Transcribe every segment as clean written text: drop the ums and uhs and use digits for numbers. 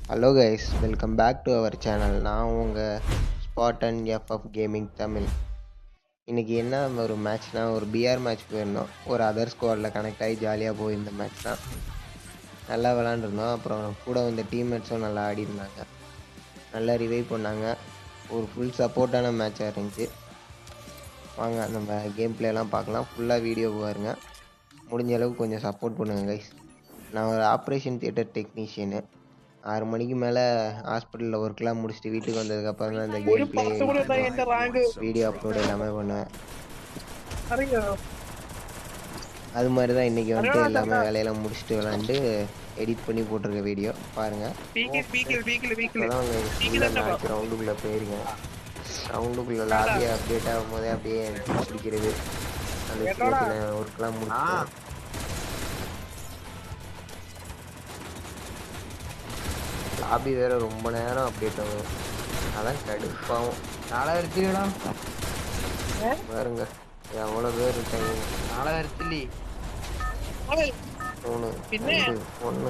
Hello guys, welcome back to our channel. நான் உங்கள் ஸ்பாட்டன் FF gaming Tamil. இன்றைக்கி என்ன ஒரு மேட்ச்னால், ஒரு பிஆர் மேட்ச் போயிருந்தோம். ஒரு அதர் ஸ்குவாடில் கனெக்ட் ஆகி ஜாலியாக போயிருந்த மேட்ச் தான். நல்லா விளாண்டுருந்தோம். அப்புறம் கூட வந்த டீம்மேட்ஸும் நல்லா ஆடி இருந்தாங்க. நல்லா ரிவைவ் பண்ணாங்க. ஒரு ஃபுல் சப்போர்ட்டான மேட்சாக இருந்துச்சு. வாங்க நம்ம கேம் பிளேலாம் பார்க்கலாம். ஃபுல்லாக வீடியோ பாருங்க. முடிஞ்ச அளவுக்கு கொஞ்சம் சப்போர்ட் பண்ணுங்கள் கைஸ். நான் ஒரு ஆப்ரேஷன் தியேட்டர் டெக்னீஷியனு. 6 மணிக்கு மேலே ஹாஸ்பிட்டலில் ஒர்க்லாம் முடிச்சுட்டு வீட்டுக்கு வந்ததுக்கப்புறம் தான் இந்த கேம் பிளே எடிட் பண்ணுவேன், வீடியோ அப்லோடு எல்லாமே பண்ணுவேன். அது மாதிரி தான் இன்றைக்கி வந்துட்டு எல்லாமே வேலையெல்லாம் முடிச்சுட்டு விளாண்டு எடிட் பண்ணி போட்டிருக்க வீடியோ பாருங்கள். இப்போ தான் ஃபுல்லாக நாளைக்கு ரவுண்டுக்குள்ளே போயிருக்கேன். ரவுண்டுக்குள்ளே லாபியை அப்டேட் ஆகும் போதே அப்படியே பிடிக்கிறது, அந்த சின்ன சின்ன ஒர்க்லாம் முடிச்சிட்டேன். லாபி வேறு ரொம்ப நேரம் அப்டேட் ஆகும், அதான் கடுப்பாகும். பாருங்க எவ்வளோ பேர் இருக்காங்க. 3 2 1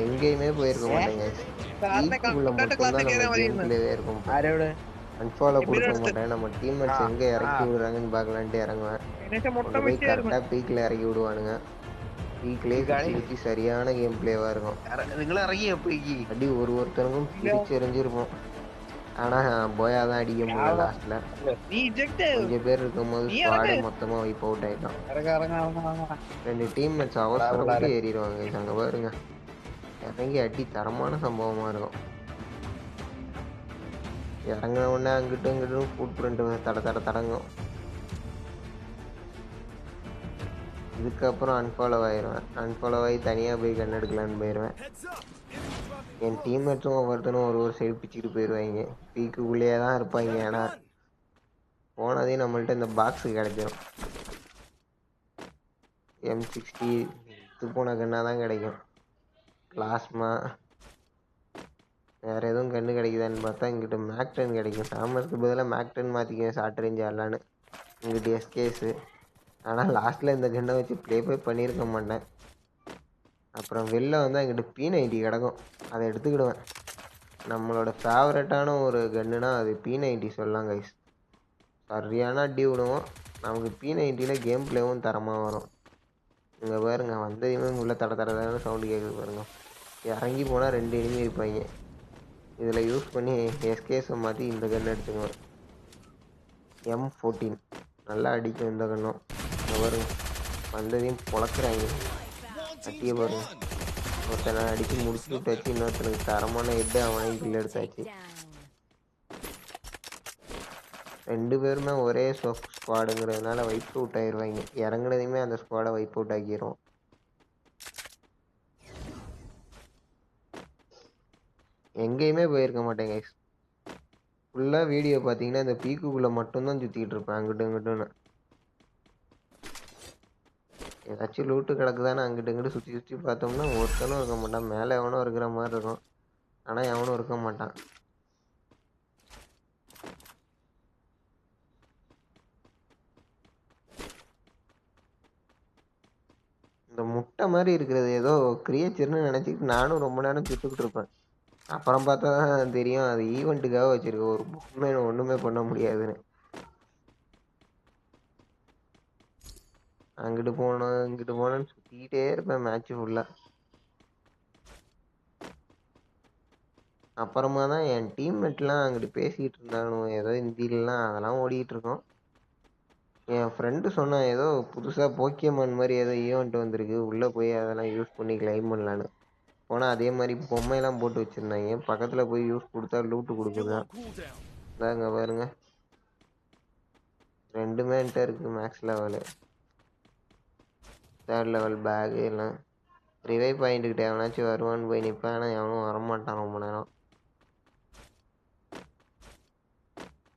எங்கேயுமே போயிருக்க மாட்டேங்க. வீட்டுக்குள்ள மட்டும்தான் நம்ம கேம் பிளேவே இருக்கும். அன்ஃபாலோ கொடுக்க மாட்டேன். நம்ம டீம்மேட்ஸ் எங்கே இறக்கி விடுறாங்கன்னு பார்க்கலான்ட்டு இறங்குவேன். கொண்டு போய் கரெக்டாக பீக்கில் இறக்கி விடுவானுங்க. பீக்லேயே குச்சி சரியான கேம் பிளேவாக இருக்கும். அடி ஒருத்தருக்கும் பிரிச்சு எறிஞ்சிருப்போம். ஆனால் போயா தான் அடிக்க முடியல. லாஸ்ட்டில் கொஞ்சம் பேர் இருக்கும் போது ஸ்குவாடே மொத்தமாக வைப் அவுட் ஆகிட்டோம். 2 டீம்மேட்ஸ் அவசரப்பட்டு ஏறிடுவாங்க. அங்கே பாருங்க, இறங்கி அடி தரமான சம்பவமாக இருக்கும். இறங்கின உடனே அங்கிட்டும் இங்கிட்டும் ஃபுட் பிரிண்ட் தடங்கும். இதுக்கப்புறம் அன்ஃபாலோ ஆயிடுவேன். அன்ஃபாலோ ஆகி தனியாக போய் கண் எடுக்கலான்னு போயிடுவேன். என் டீம்மேட்ஸும் ஒவ்வொருத்தரும் ஒரு சைடு பிச்சுக்கிட்டு போயிடுவாங்க. பீக்குள்ளேயே தான் இருப்பாங்க. ஆனால் போனதையும் நம்மள்ட்ட இந்த பாக்ஸு கிடைச்சிடும். M60 இது போன கண்ணாக தான் கிடைக்கும். பிளாஸ்மா வேறு எதுவும் கன்று கிடைக்குதான்னு பார்த்தா இங்கிட்ட மேக்டன் கிடைக்கும். சாமர்க்கு பதிலாக மேக்டன் மாற்றிக்குவேன் ஷார்ட் ரேஞ்ச் ஆடலான்னு. இங்கிட்ட எஸ்கேஸு. ஆனால் லாஸ்ட்டில் இந்த கன்னை வச்சு ப்ளே பண்ணியிருக்க மாட்டேன். அப்புறம் வெளில வந்தால் எங்கிட்ட P90 கிடக்கும், அதை எடுத்துக்கிடுவேன். நம்மளோட ஃபேவரட்டான ஒரு கன்னுனா அது P90 சொல்லலாம் கைஸ். சரியான அடி விடுவோம். நமக்கு P90யில் கேம் பிளேவும் தரமாக வரும். இங்கே பாருங்க, வந்ததுமே உள்ள தடன்னு சவுண்டு கேட்குது பாருங்க. இறங்கி போனால் 2 எனிமி இருப்பாங்க. இதில் யூஸ் பண்ணி எஸ்கேஸை மாற்றி இந்த கன்று எடுத்துக்குவேன். M14 நல்லா அடிக்கும் இந்த கன்னும். இங்கே பாருங்க, வந்ததையும் பொழக்கிறாங்க. அட்டியை பாருங்க, ஒருத்தனை அடித்து முடிச்சுட்டு விட்டாச்சு. இன்னொருத்தனுக்கு தரமான ஹெட்டு, அவனையும் கில் எடுத்தாச்சு. 2 பேருமே ஒரே ஸ்குவாடுங்கிறதுனால வைப் அவுட் ஆயிடுவாங்க. இறங்குனதையுமே அந்த ஸ்குவாடை வைப் அவுட் ஆக்கிடும். எங்கேயுமே போயிருக்க மாட்டேங்க. ஃபுல்லாக வீடியோ பார்த்தீங்கன்னா இந்த பீக்குக்குள்ளே மட்டும்தான் சுற்றிக்கிட்டு இருப்பேன், அங்கிட்டு இங்கிட்டுன்னு. ஏதாச்சும் லூட்டு கிடக்குதானே அங்கிட்டு இங்கிட்டு சுற்றி பார்த்தோம்னா ஒருத்தனும் இருக்க மாட்டான். மேலே எவனும் இருக்கிற மாதிரி இருக்கும், ஆனால் எவனும் இருக்க மாட்டான். இந்த முட்டை மாதிரி இருக்கிறது ஏதோ கிரியேச்சர்னு நினச்சிக்கிட்டு நானும் ரொம்ப நேரம் சுட்டுக்கிட்டு இருப்பேன். அப்புறம் பார்த்தா தான் தெரியும் அது ஈவெண்ட்டுக்காக வச்சுருக்க ஒரு பொம்மை, ஒன்றுமே பண்ண முடியாதுன்னு. அங்கிட்டு போனோம் இங்கிட்டு போனோன்னு சுற்றிக்கிட்டே இருப்பேன் மேட்ச்சு ஃபுல்லாக. அப்புறமா தான் என் டீம்மேட்லாம் அங்கிட்டு பேசிக்கிட்டு இருந்தாலும் ஏதோ ஹிந்திலலாம், அதெல்லாம் ஓடிக்கிட்டு இருக்கோம். என் ஃப்ரெண்டு சொன்னான் ஏதோ புதுசாக போக்கியமான் மாதிரி ஏதோ ஈவெண்ட் வந்திருக்கு, உள்ளே போய் அதெல்லாம் யூஸ் பண்ணி கிளைம் பண்ணலான்னு போனால் அதே மாதிரி பொம்மையெல்லாம் போட்டு வச்சுருந்தாங்க. பக்கத்தில் போய் யூஸ் கொடுத்தா லூட்டு கொடுக்குதான். இதாங்க பாருங்க, 2 என்கிட்ட இருக்குது. Max level, 3rd level bag எல்லாம். ரிவைவ் பாயிண்ட்டுக்கிட்ட எவனாச்சும் வருவான்னு போய் நிற்பேன், ஆனால் எவனும் வரமாட்டான் ரொம்ப நேரம்.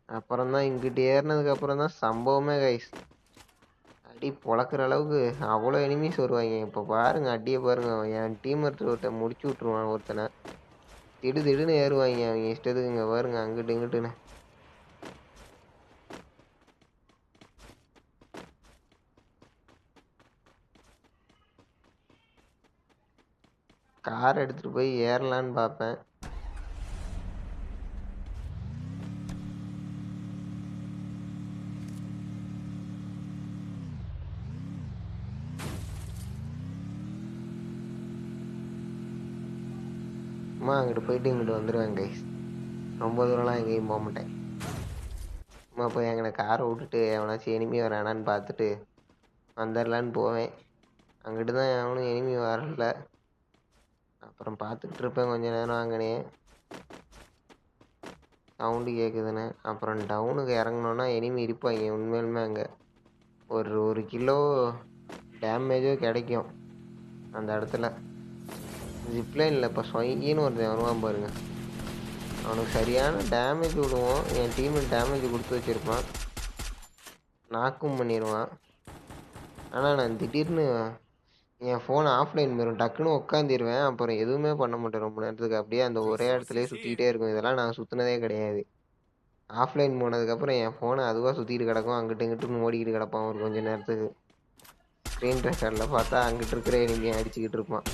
அப்புறம் தான் இங்கிட்டு ஏறினதுக்கப்புறம் தான் சம்பவமே கைஸ். அடி பொழக்கிற அளவுக்கு அவ்வளோ எனிமீஸ் வருவாங்க. இப்போ பாருங்கள் அடியை பாருங்கள். என் டீம் ஒருத்தன் முடிச்சு விட்ருவான் ஒருத்தனை. திடுன்னு ஏறுவாங்க அவங்க இஷ்டத்துக்கு. இங்கே பாருங்க அங்கிட்டு இங்கிட்டுன்னு. கார் எடுத்துகிட்டு போய் ஏறலான்னு பார்ப்பேன். சும்மா அங்கிட்டு போயிட்டு இங்கிட்டு வந்துடுவேன் கைஸ். ரொம்ப தூரம்லாம் எங்கேயும் போக மாட்டேன். சும்மா போய் அங்கே காரை விட்டுட்டு எவனாச்சும் எனிமி வரானான்னு பார்த்துட்டு வந்துடலான்னு போவேன். அங்கிட்டு தான் எவனும் எனிமி வரல. அப்புறம் பார்த்துக்கிட்டு இருப்பேன் கொஞ்ச நேரம். அங்கனே சவுண்டு கேட்குதுன்னு அப்புறம் டவுனுக்கு இறங்கினோன்னா எனிமி இருப்பாங்க உண்மையிலுமே. அங்கே ஒரு கிலோ டேமேஜோ கிடைக்கும் அந்த இடத்துல. ஜிப்லைனில் இப்போ ஸ்வைங்கின்னு ஒருத்தன் வருவான் பாருங்க, அவனுக்கு சரியான டேமேஜ் விடுவோம். என் டீமுக்கு டேமேஜ் கொடுத்து வச்சுருப்பான், நாக்கும் பண்ணிடுவான். ஆனால் நான் திடீர்னு என் ஃபோன் ஆஃப்லைன் போயிடும், டக்குன்னு உட்காந்துருவேன். அப்புறம் எதுவுமே பண்ண மாட்டேன் ரொம்ப நேரத்துக்கு. அப்படியே அந்த ஒரே இடத்துலேயே சுற்றிக்கிட்டே இருக்கும். இதெல்லாம் நான் சுற்றினதே கிடையாது. ஆஃப்லைன் போனதுக்கப்புறம் என் ஃபோனை அதுவாக சுற்றிட்டு கிடக்கும், அங்கிட்டு இங்கிட்டுன்னு ஓடிக்கிட்டு கிடப்பான் ஒரு கொஞ்சம் நேரத்துக்கு. ஸ்க்ரீன் ரெக்கார்டில் பார்த்தா அங்கிட்டு இருக்கிற எனிமையை அடிச்சுக்கிட்டு இருப்பான்.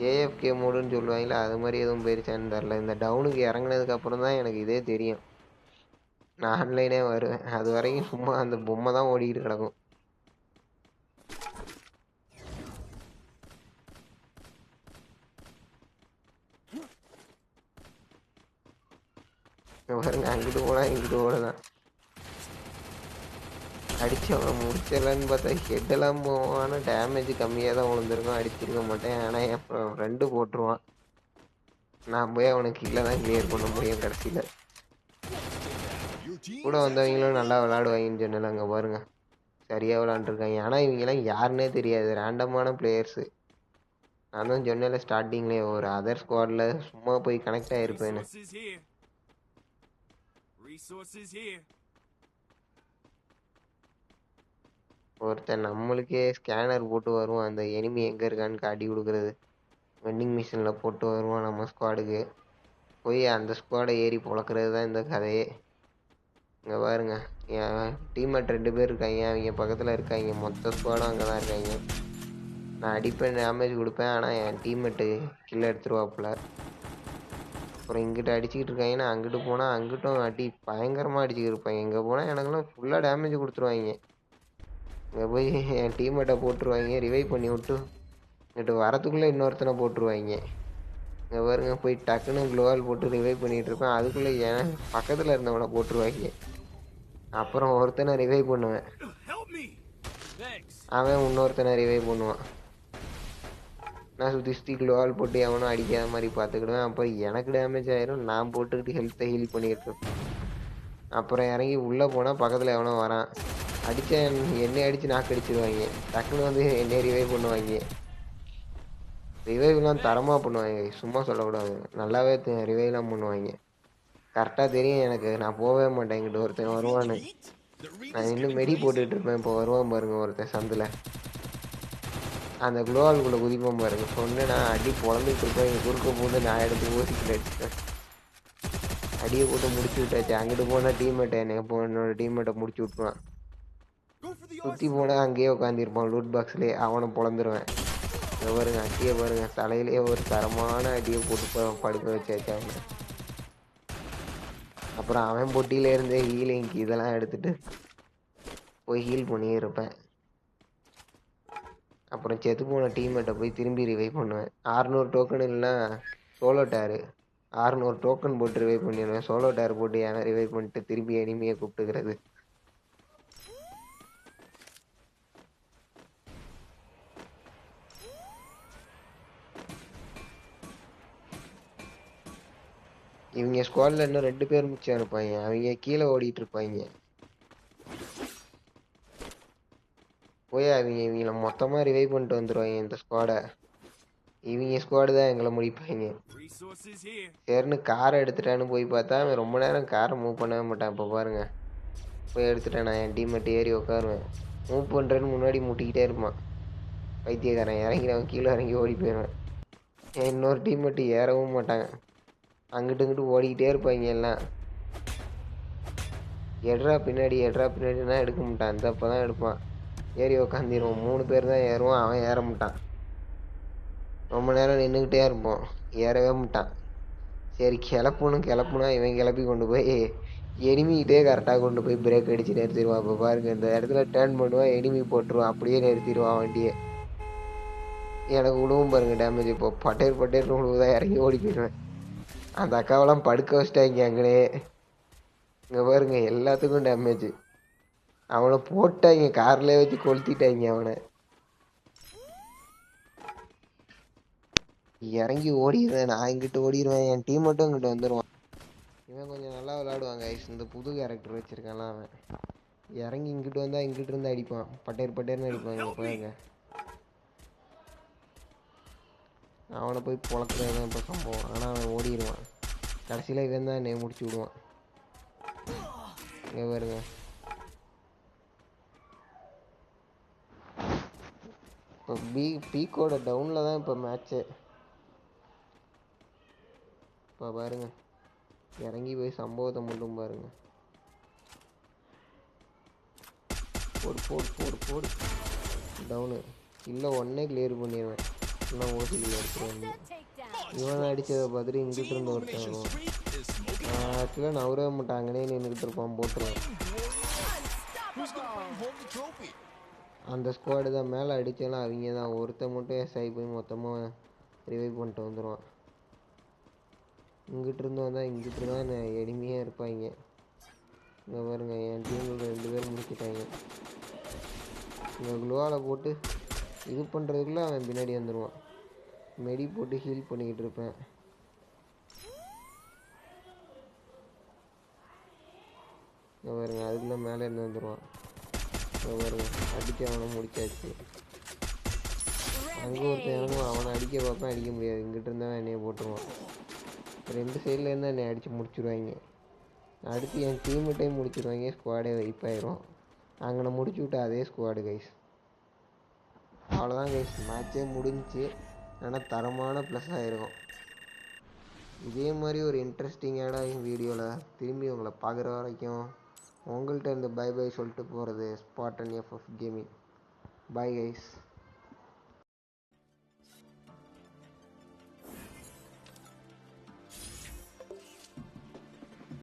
ஏஎஃப்கே மோடுன்னு சொல்லுவாங்களே, அது மாதிரி எதுவும் போயிருச்சான்னு தெரில. இந்த டவுனுக்கு இறங்கினதுக்கப்புறம் தான் எனக்கு இதே தெரியும். நான் ஆன்லைனே வருவேன், அது வரைக்கும் சும்மா அந்த பொம்மை தான் ஓடிக்கிட்டு கிடக்கும். பாருங்க, அங்கிட்டு போனால் இங்கிட்டு ஓடலாம். அடித்தவனை முடிச்சிடலான்னு பார்த்தா ஹெட்டெல்லாம் போவான். ஆனால் டேமேஜ் கம்மியாக தான் விழுந்திருக்கும், அடிச்சிருக்க மாட்டேன். ஆனால் என் ஃப்ரெண்டு போட்டுருவான். நான் போய் அவனுக்கு கீழே தான் கிளியர் பண்ண முடியும் கடைசியில். கூட வந்தவங்களும் நல்லா விளாடுவாங்கன்னு சொன்னல, அங்கே பாருங்க சரியாக விளாண்டுருக்காங்க. ஆனால் இவங்கெல்லாம் யாருன்னே தெரியாது, ரேண்டமான பிளேயர்ஸு. நான் தான் சொன்னேன்ல ஸ்டார்டிங்லேயே, ஒரு அதர் ஸ்குவாடில் சும்மா போய் கனெக்ட் ஆகிருப்பேன்னு. ஒருத்தன் நம்மளுக்கே ஸ்கேனர் போட்டு வருவான், அந்த எனிமி எங்கே இருக்கான்னு காட்டி கொடுக்குறது. வெண்டிங் மிஷினில் போட்டு வருவான் நம்ம ஸ்குவாடுக்கு. போய் அந்த ஸ்குவாடை ஏறி பொழக்கிறது தான் இந்த கதையே. இங்கே பாருங்க, என் டீம்மேட் 2 பேர் இருக்காங்க, அவங்க பக்கத்தில் இருக்காங்க. மொத்த ஸ்குவாடும் அங்கே தான் இருக்காங்க. நான் அடிப்பேன், டேமேஜ் கொடுப்பேன், ஆனால் என் டீம்மேட்டு கில்ல எடுத்துருவாப்புல. அப்புறம் இங்கிட்ட அடிச்சுக்கிட்டு இருக்காங்க. நான் அங்கிட்டு போனால் அங்கிட்டும் அடி பயங்கரமாக அடிச்சுக்கிட்டு இருப்பாங்க. இங்கே போனால் எனக்குலாம் ஃபுல்லாக டேமேஜ் கொடுத்துருவாங்க. இங்கே போய் என் டீம்மேட்டை போட்டுருவாங்க, ரிவைவ் பண்ணி விட்டு இங்கிட்டு வரத்துக்குள்ளே இன்னொருத்தனை போட்டுருவாங்க. இங்கே பாருங்க, போய் டக்குன்னு க்ளோவால் போட்டு ரிவைவ் பண்ணிகிட்டு இருப்பேன், அதுக்குள்ளே என் பக்கத்தில் இருந்தவனை போட்டுருவாங்க. அப்புறம் ஒருத்தனை ரிவைவ் பண்ணுவேன், அவன் இன்னொருத்தனை ரிவைவ் பண்ணுவான். நான் சுற்றி க்ளோவால் போட்டு எவனும் அடிக்காத மாதிரி பார்த்துக்கிடுவேன். அப்புறம் எனக்கு டேமேஜ் ஆயிரும், நான் போட்டுக்கிட்டு ஹெல்த்தை ஹீல் பண்ணிக்கிட்டு இருப்பேன். அப்புறம் இறங்கி உள்ளே போனால் பக்கத்தில் எவனோ வரான், அடித்தா என்னை அடித்து நாக்கு அடிச்சிடுவாங்க. டக்குன்னு வந்து என்னை ரிவைவ் பண்ணுவாங்க. ரிவைவ்லாம் தரமாக பண்ணுவாங்க, சும்மா சொல்லக்கூடாது, நல்லாவே ரிவைவ்லாம் பண்ணுவாங்க. கரெக்டாக தெரியும் எனக்கு, நான் போகவே மாட்டேன். இங்கிட்ட ஒருத்தன் வருவான்னு நான் இன்னும் மெடி போட்டுக்கிட்டு இருப்பேன். இப்போ வருவான் பாருங்க ஒருத்தன் சந்தில், அந்த குளோவால்குள்ளே குதிப்பான் பாருங்க. சொன்னேன் நான் அடி பொழந்துட்டு இருப்பேன், இங்கே குறுக்க போட்டு நான் எடுத்து ஓசிக்கிட்டு அடிச்சிட்டேன். அடியை போட்டு முடிச்சு விட்டாச்சு. அங்கிட்டு போனால் டீம்மேட்டை என்னோட டீம்மேட்டை முடிச்சு விட்டுருவான். சுற்றி போனால் அங்கேயே உட்காந்துருப்பான் லூட் பாக்ஸ்லேயே, அவனை பொழந்துருவேன். பாருங்க அடியை பாருங்க, தலையிலேயே ஒரு தரமான அடியை போட்டு படுக்க வச்சாச்சு அவனை. அப்புறம் அவன் பொட்டியிலேருந்தே ஹீலிங் இதெல்லாம் எடுத்துகிட்டு போய் ஹீல் பண்ணியிருப்பேன். அப்புறம் செத்து போன டீம்மேட்டை போய் திரும்பி ரிவைவ் பண்ணுவேன். 600 டோக்கன் இல்லைன்னா சோலோ டேரு, 600 டோக்கன் போட்டு ரிவைவ் பண்ணிடுவேன். சோலோ டேர் போட்டு ஏன்னா ரிவைவ் பண்ணிட்டு திரும்பி எனிமையை கூப்பிட்டுக்கிறது. இவங்க ஸ்குவாடில் இன்னும் 2 பேர் மிச்சம் இருப்பாங்க, அவங்க கீழே ஓடிட்டு இருப்பாங்க. போய் இவங்கள மொத்தமாக ரிவைவ் பண்ணிட்டு வந்துடுவாங்க இந்த ஸ்குவாடை. இவங்க ஸ்குவாடு தான் எங்களை முடிப்பாங்க. சரின்னு காரை எடுத்துட்டான்னு போய் பார்த்தா அவன் ரொம்ப நேரம் காரை மூவ் பண்ணவே மாட்டான். இப்போ பாருங்க, போய் எடுத்துட்டேன், நான் என் டீம்மேட் ஏறி உட்காருவேன். மூவ் பண்ணுறேன்னு முன்னாடி முட்டிக்கிட்டே இருப்பான் பைத்தியக்காரன். இறங்கிறவன் கீழே இறங்கி ஓடி போயிடுவேன். இன்னொரு டீம்மேட்டு ஏறவும் மாட்டாங்க, அங்கிட்டு இங்கிட்டு ஓடிக்கிட்டே இருப்பாங்க எல்லாம். எட்ரா பின்னாடி எடுக்க மாட்டான், இந்த அப்போ தான் எடுப்பான். ஏறி உக்காந்துருவோம், 3 பேர் தான் ஏறுவோம், அவன் ஏற மாட்டான். ரொம்ப நேரம் நின்றுக்கிட்டே இருப்போம், ஏறவே மாட்டான். சரி கிளப்புனா இவன் கிளப்பி கொண்டு போய் எனிமிக்கிட்டே கரெக்டாக கொண்டு போய் பிரேக் அடித்து நிறுத்திடுவான். இப்போ பாருங்க, இந்த இடத்துல டேர்ன் பண்ணுவான், எனிமி போட்டுருவான், அப்படியே நிறுத்திடுவான் வண்டியை. எனக்கு விழுவும் பாருங்க டேமேஜ். இப்போ பட்டேர்னு விழுவுதான், இறங்கி ஓடி போயிடுவேன். அந்த அக்காவெல்லாம் படுக்க வச்சிட்டாங்க அங்கனே. இங்கே பாருங்க எல்லாத்துக்கும் டேமேஜ். அவனை போட்டாங்க, கார்லேயே வச்சு கொளுத்திட்டாங்க அவனை. இறங்கி ஓடிடுவேன், நான் இங்கிட்டு ஓடிடுவேன், என் டீம் மட்டும் இங்கிட்ட வந்துடுவான். இவன் கொஞ்சம் நல்லா விளையாடுவாங்க, இந்த புது கேரக்டர் வச்சிருக்கான்லாம். அவன் இறங்கி இங்கிட்டு வந்தால் இங்கிட்டு இருந்து அடிப்பான், பட்டேர்னு அடிப்பான். இங்கே பாருங்க, அவனை போய் பொழக்கிறது தான் இப்போ சம்பவம். ஆனால் அவன் ஓடிடுவான், கடைசியில் இவன் தான் என்னை முடிச்சு விடுவான். இங்கே பாருங்க, இப்போ பீக்கோட டவுனில் தான் இப்போ மேட்ச்சு. இப்போ பாருங்க, இறங்கி போய் சம்பவத்தை மட்டும் பாருங்க. போடு டவுனு இல்லை, ஒன்னே கிளியர் பண்ணிடுவேன். இன்னும் ஓசி கிளியர் எடுத்துருவேன். இவனை அடித்ததை பார்த்துட்டு இங்கிட்டு இருந்து ஒருத்தன் வருவான். ஆக்சுவலாக நவரவே மாட்டாங்கன்னே நின்றுக்கிட்டு இருப்பான், போட்டுருவேன். அந்த ஸ்குவாடு தான் மேலே அடித்தாலும் அவங்க தான். ஒருத்தன் மட்டும் எஸ்ஐ போய் மொத்தமாக ரிவைவ் பண்ணிட்டு வந்துடுவான். இங்கிட்டு இருந்து வந்தால் இங்கிட்டு தான் எளிமையாக இருப்பாங்க. இங்கே பாருங்க, என் டீமில் 2 பேர் முடிச்சுட்டாங்க. இங்கே குளோவால் போட்டு இது பண்ணுறதுக்குள்ள அவன் பின்னாடி வந்துடுவான். மெடி போட்டு ஹீல் பண்ணிக்கிட்டு இருப்பேன். இங்கே பாருங்க, அதுக்குள்ளே மேலே இருந்து வந்துடுவான். இங்கே பாருங்க, அடித்து அவனை முடிச்சாச்சு. அங்கே ஒருத்தன் இறங்குவான், அவனை அடிக்க பார்ப்பேன், அடிக்க முடியாது. இங்கிட்டு இருந்தால் என்னையை போட்டுருவான். 2 சைடில் இருந்தால் என்னை அடித்து முடிச்சுடுவாங்க. அடுத்து என் டீம்கிட்டையும் முடிச்சிடுவாங்க, ஸ்குவாடே வைப்பாயிரும். அங்கே முடிச்சு விட்டு அதே ஸ்குவாடு கைஸ். அவ்வளோதான் கைஸ், மேட்சே முடிஞ்சிச்சு. ஆனால் தரமான ப்ளஸ் ஆகிருக்கும். இதே மாதிரி ஒரு இன்ட்ரெஸ்டிங்கான வீடியோவில் திரும்பி உங்களை பார்க்குற வரைக்கும் உங்கள்கிட்ட இருந்து பை சொல்லிட்டு போகிறது ஸ்பாட்டன் எஃப்எஃப் கேமிங். Bye guys.